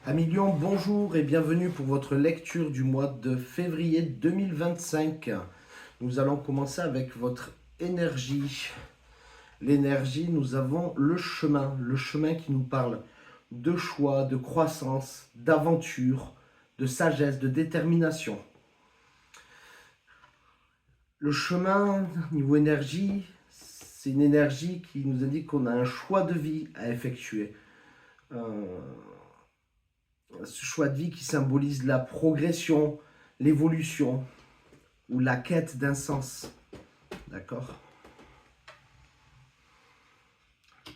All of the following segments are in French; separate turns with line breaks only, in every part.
Amis Lion, bonjour et bienvenue pour votre lecture du mois de février 2025. Nous allons commencer avec votre énergie. L'énergie, nous avons le chemin qui nous parle de choix, de croissance, d'aventure, de sagesse, de détermination. Le chemin, niveau énergie, c'est une énergie qui nous indique qu'on a un choix de vie à effectuer. Ce choix de vie qui symbolise la progression, l'évolution ou la quête d'un sens. D'accord? Ça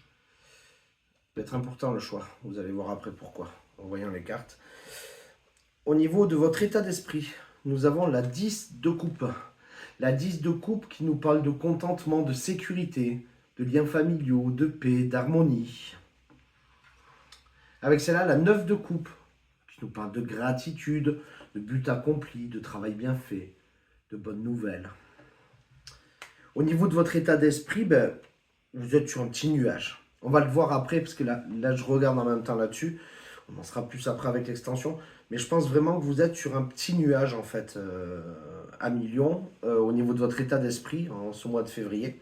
peut être important le choix. Vous allez voir après pourquoi, en voyant les cartes. Au niveau de votre état d'esprit, nous avons la 10 de coupe. La 10 de coupe qui nous parle de contentement, de sécurité, de liens familiaux, de paix, d'harmonie. Avec celle-là, la 9 de coupe qui nous parle de gratitude, de but accompli, de travail bien fait, de bonnes nouvelles. Au niveau de votre état d'esprit, vous êtes sur un petit nuage. On va le voir après, parce que là je regarde en même temps là-dessus. On en sera plus après avec l'extension. Mais je pense vraiment que vous êtes sur un petit nuage, en fait, à Lion, au niveau de votre état d'esprit, en ce mois de février.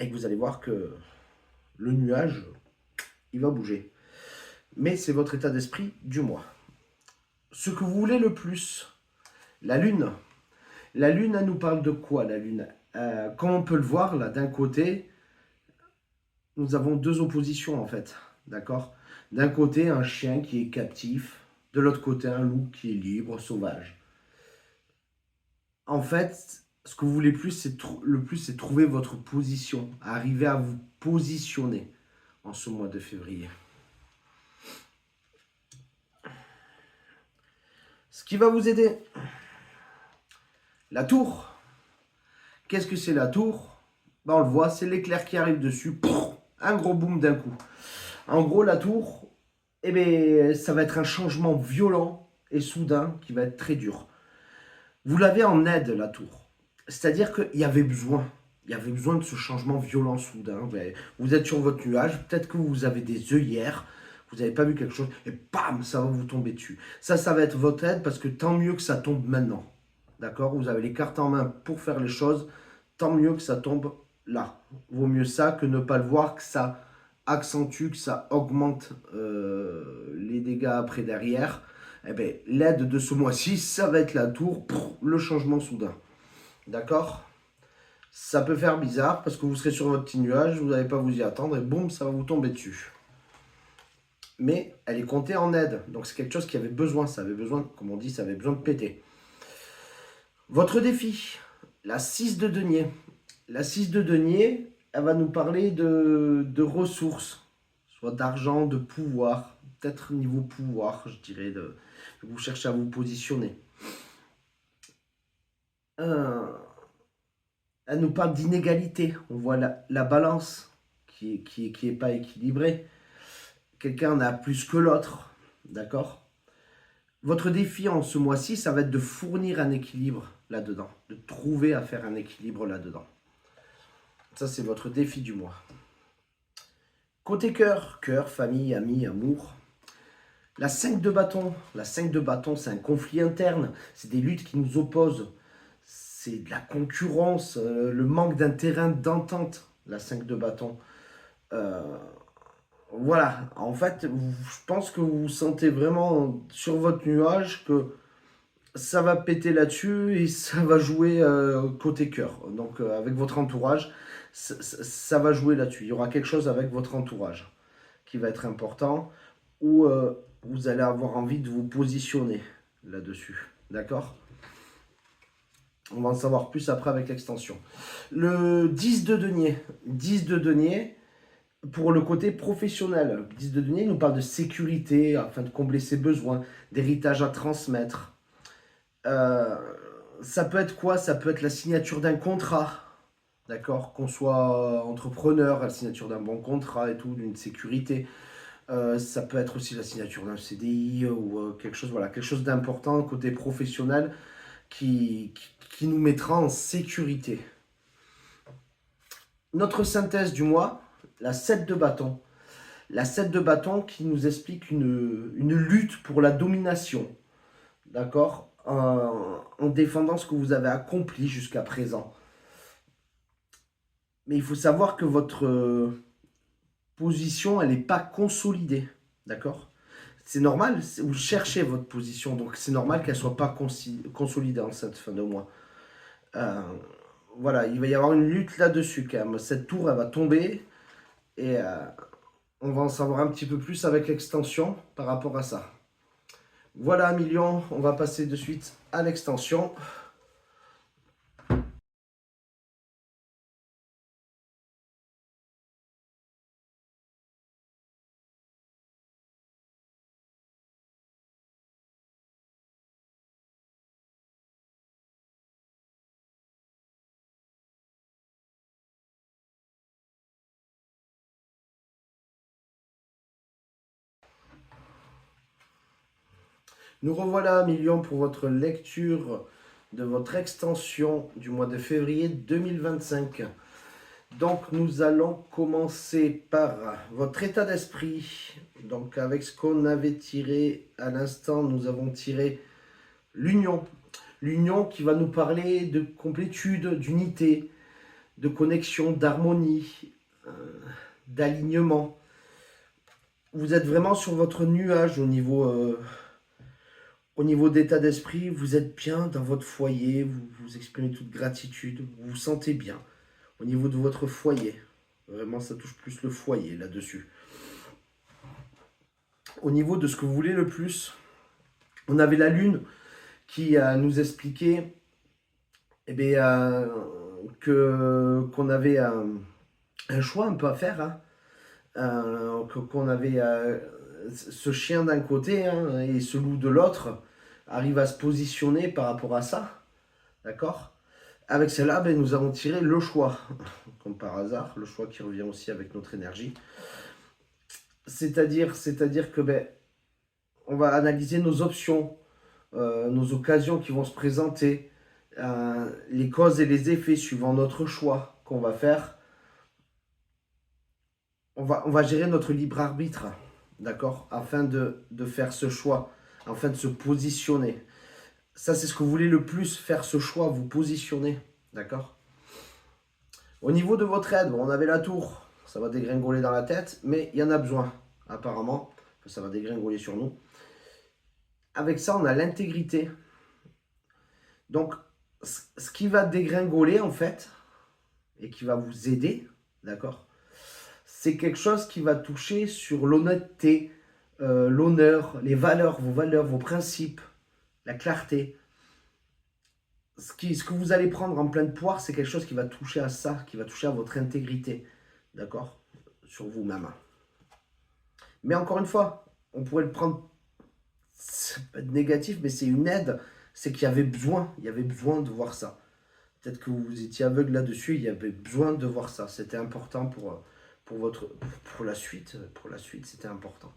Et que vous allez voir que le nuage, il va bouger. Mais c'est votre état d'esprit du mois. Ce que vous voulez le plus, la lune. La lune, elle nous parle de quoi, la lune? Comme on peut le voir, là, d'un côté, nous avons deux oppositions, en fait. D'accord? D'un côté, un chien qui est captif. De l'autre côté, un loup qui est libre, sauvage. En fait, ce que vous voulez le plus, c'est trouver votre position. Arriver à vous positionner en ce mois de février. Ce qui va vous aider, la tour. Qu'est-ce que c'est la tour? On le voit, c'est l'éclair qui arrive dessus. Un gros boom d'un coup. En gros, la tour, ça va être un changement violent et soudain qui va être très dur. Vous l'avez en aide, la tour. C'est-à-dire qu'il y avait besoin. Il y avait besoin de ce changement violent soudain. Vous êtes sur votre nuage, peut-être que vous avez des œillères, vous n'avez pas vu quelque chose, et bam, ça va vous tomber dessus. Ça va être votre aide parce que tant mieux que ça tombe maintenant. D'accord? Vous avez les cartes en main pour faire les choses, tant mieux que ça tombe là. Vaut mieux ça que ne pas le voir, que ça accentue, que ça augmente les dégâts après derrière. L'aide de ce mois-ci, ça va être la tour, le changement soudain. D'accord? Ça peut faire bizarre parce que vous serez sur votre petit nuage, vous n'allez pas vous y attendre et boum, ça va vous tomber dessus. Mais elle est comptée en aide, donc c'est quelque chose qui avait besoin, ça avait besoin, comme on dit, ça avait besoin de péter. Votre défi, la 6 de denier. La 6 de denier, elle va nous parler de ressources, soit d'argent, de pouvoir, peut-être niveau pouvoir, je dirais, vous cherchez à vous positionner. Elle nous parle d'inégalité. On voit la balance qui est pas équilibrée. Quelqu'un en a plus que l'autre. D'accord? Votre défi en ce mois-ci, ça va être de fournir un équilibre là-dedans. De trouver à faire un équilibre là-dedans. Ça, c'est votre défi du mois. Côté cœur, famille, amis, amour. La 5 de bâton. La 5 de bâton, c'est un conflit interne. C'est des luttes qui nous opposent. C'est de la concurrence, le manque d'un terrain d'entente, la 5 de bâton. Voilà, en fait, je pense que vous vous sentez vraiment sur votre nuage, que ça va péter là-dessus et ça va jouer côté cœur. Donc avec votre entourage, ça va jouer là-dessus. Il y aura quelque chose avec votre entourage qui va être important, où vous allez avoir envie de vous positionner là-dessus. D'accord? On va en savoir plus après avec l'extension. Le 10 de denier. 10 de denier, pour le côté professionnel. Le 10 de denier nous parle de sécurité, afin de combler ses besoins, d'héritage à transmettre. Ça peut être quoi? Ça peut être la signature d'un contrat. D'accord? Qu'on soit entrepreneur, la signature d'un bon contrat et tout, d'une sécurité. Ça peut être aussi la signature d'un CDI ou quelque chose, voilà, quelque chose d'important côté professionnel qui nous mettra en sécurité. Notre synthèse du mois, la 7 de bâton. La 7 de bâton qui nous explique une lutte pour la domination, d'accord, en défendant ce que vous avez accompli jusqu'à présent. Mais il faut savoir que votre position, elle n'est pas consolidée, d'accord. C'est normal, vous cherchez votre position, donc c'est normal qu'elle ne soit pas consolidée en cette fin de mois. Euh, voilà, il va y avoir une lutte là-dessus quand même. Cette tour, elle va tomber et on va en savoir un petit peu plus avec l'extension par rapport à ça. Voilà, million, on va passer de suite à l'extension. Nous revoilà, million, pour votre lecture de votre extension du mois de février 2025. Donc nous allons commencer par votre état d'esprit. Donc avec ce qu'on avait tiré à l'instant, nous avons tiré l'union. L'union qui va nous parler de complétude, d'unité, de connexion, d'harmonie, d'alignement. Vous êtes vraiment sur votre nuage au niveau d'état d'esprit. Vous êtes bien dans votre foyer, vous exprimez toute gratitude, vous vous sentez bien au niveau de votre foyer. Vraiment, ça touche plus le foyer là-dessus. Au niveau de ce que vous voulez le plus, on avait la lune qui nous expliquait qu'on avait un choix un peu à faire. Qu'on avait ce chien d'un côté et ce loup de l'autre arrive à se positionner par rapport à ça. D'accord. Avec celle-là, nous avons tiré le choix. Comme par hasard, le choix qui revient aussi avec notre énergie. C'est-à-dire que on va analyser nos options, nos occasions qui vont se présenter, les causes et les effets suivant notre choix qu'on va faire. On va gérer notre libre arbitre, d'accord, afin de faire ce choix, afin de se positionner. Ça, c'est ce que vous voulez le plus, faire ce choix, vous positionner, d'accord. Au niveau de votre aide, on avait la tour, ça va dégringoler dans la tête, mais il y en a besoin, apparemment, ça va dégringoler sur nous. Avec ça, on a l'intégrité. Donc, ce qui va dégringoler, en fait, et qui va vous aider, d'accord, c'est quelque chose qui va toucher sur l'honnêteté, l'honneur, les valeurs, vos principes, la clarté. Ce que vous allez prendre en pleine poire, c'est quelque chose qui va toucher à ça, qui va toucher à votre intégrité, d'accord, sur vous-même. Mais encore une fois, on pourrait le prendre, c'est pas négatif, mais c'est une aide, c'est qu'il y avait besoin de voir ça. Peut-être que vous étiez aveugle là-dessus, il y avait besoin de voir ça. C'était important pour la suite, c'était important.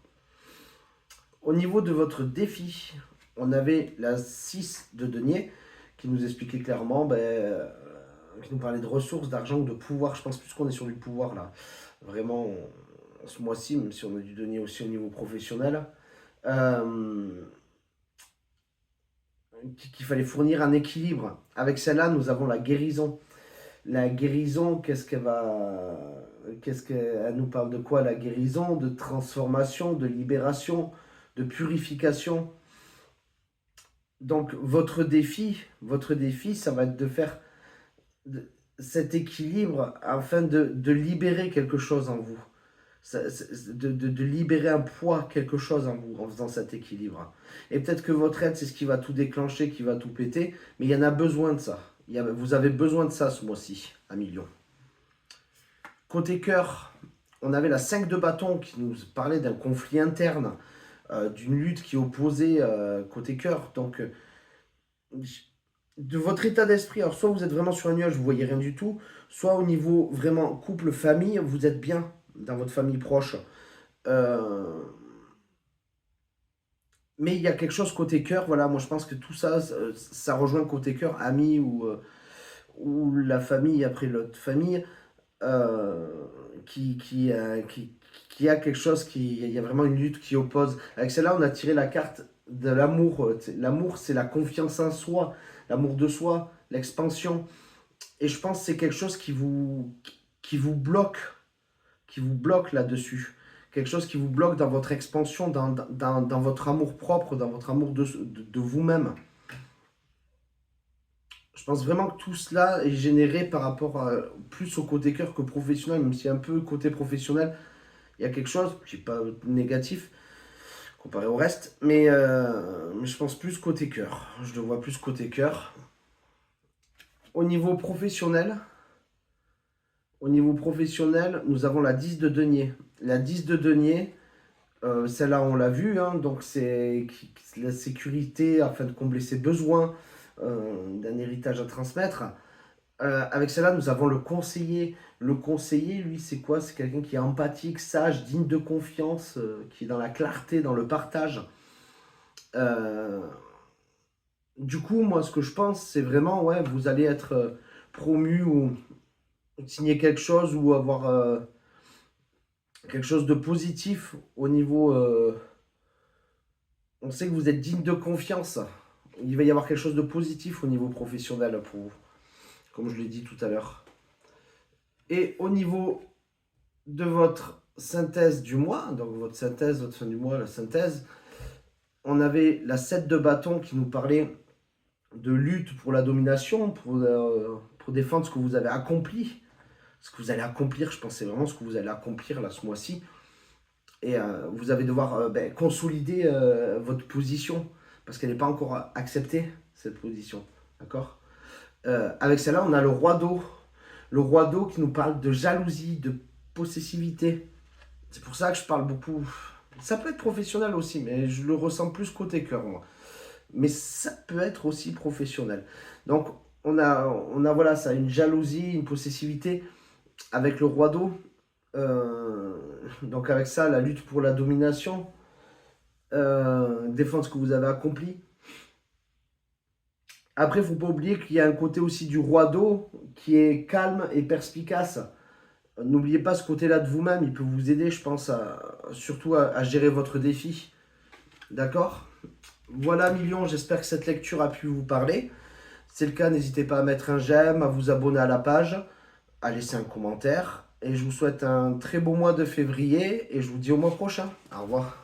Au niveau de votre défi, on avait la 6 de denier qui nous expliquait clairement, qui nous parlait de ressources, d'argent ou de pouvoir. Je pense plus qu'on est sur du pouvoir là. Vraiment, ce mois-ci, même si on a du denier aussi au niveau professionnel, qu'il fallait fournir un équilibre. Avec celle-là, nous avons la guérison. La guérison, qu'est-ce qu'elle nous parle de quoi, la guérison? De transformation, de libération, de purification. Donc votre défi, ça va être de faire cet équilibre afin de libérer quelque chose en vous. De libérer un poids, quelque chose en vous, en faisant cet équilibre. Et peut-être que votre aide, c'est ce qui va tout déclencher, qui va tout péter, mais il y en a besoin de ça. Vous avez besoin de ça ce mois-ci, à million. Côté cœur, on avait la 5 de bâton qui nous parlait d'un conflit interne, d'une lutte qui opposait côté cœur. Donc, de votre état d'esprit, alors soit vous êtes vraiment sur un nuage, vous voyez rien du tout, soit au niveau vraiment couple, famille, vous êtes bien dans votre famille proche. Mais il y a quelque chose côté cœur, voilà, moi je pense que tout ça, ça rejoint côté cœur, amis ou la famille après l'autre famille, qui a quelque chose, il y a vraiment une lutte qui oppose. Avec celle-là, on a tiré la carte de l'amour. L'amour, c'est la confiance en soi, l'amour de soi, l'expansion. Et je pense que c'est quelque chose qui vous bloque là-dessus. Quelque chose qui vous bloque dans votre expansion, dans votre amour propre, dans votre amour de vous-même. Je pense vraiment que tout cela est généré par rapport plus au côté cœur que professionnel, même si un peu côté professionnel, il y a quelque chose qui n'est pas négatif comparé au reste, mais je pense plus côté cœur. Je le vois plus côté cœur. Au niveau professionnel, nous avons la 10 de denier. La 10 de denier, celle-là on l'a vu, hein, donc c'est la sécurité afin de combler ses besoins, d'un héritage à transmettre. Avec cela, nous avons le conseiller. Le conseiller, lui, c'est quoi? C'est quelqu'un qui est empathique, sage, digne de confiance, qui est dans la clarté, dans le partage. Euh, du coup, moi, ce que je pense, c'est vraiment, ouais, vous allez être promu ou signer quelque chose ou avoir quelque chose de positif au niveau. On sait que vous êtes digne de confiance. Il va y avoir quelque chose de positif au niveau professionnel pour vous, comme je l'ai dit tout à l'heure. Et au niveau de votre synthèse du mois, donc votre synthèse, votre fin du mois, la synthèse, on avait la 7 de bâton qui nous parlait de lutte pour la domination, pour défendre ce que vous avez accompli. Ce que vous allez accomplir, je pense c'est vraiment ce que vous allez accomplir là ce mois-ci. Et vous allez devoir consolider votre position, parce qu'elle n'est pas encore acceptée, cette position. D'accord. Avec celle-là, on a le roi d'eau. Le roi d'eau qui nous parle de jalousie, de possessivité. C'est pour ça que je parle beaucoup. Ça peut être professionnel aussi, mais je le ressens plus côté cœur, moi. Mais ça peut être aussi professionnel. Donc, on a voilà, ça, une jalousie, une possessivité avec le roi d'eau. Donc, avec ça, la lutte pour la domination, défendre ce que vous avez accompli. Après, il ne faut pas oublier qu'il y a un côté aussi du roi d'eau qui est calme et perspicace. N'oubliez pas ce côté-là de vous-même, il peut vous aider, je pense, surtout à gérer votre défi. D'accord? Voilà, millions, j'espère que cette lecture a pu vous parler. Si c'est le cas, n'hésitez pas à mettre un j'aime, à vous abonner à la page, à laisser un commentaire. Et je vous souhaite un très beau mois de février et je vous dis au mois prochain. Au revoir.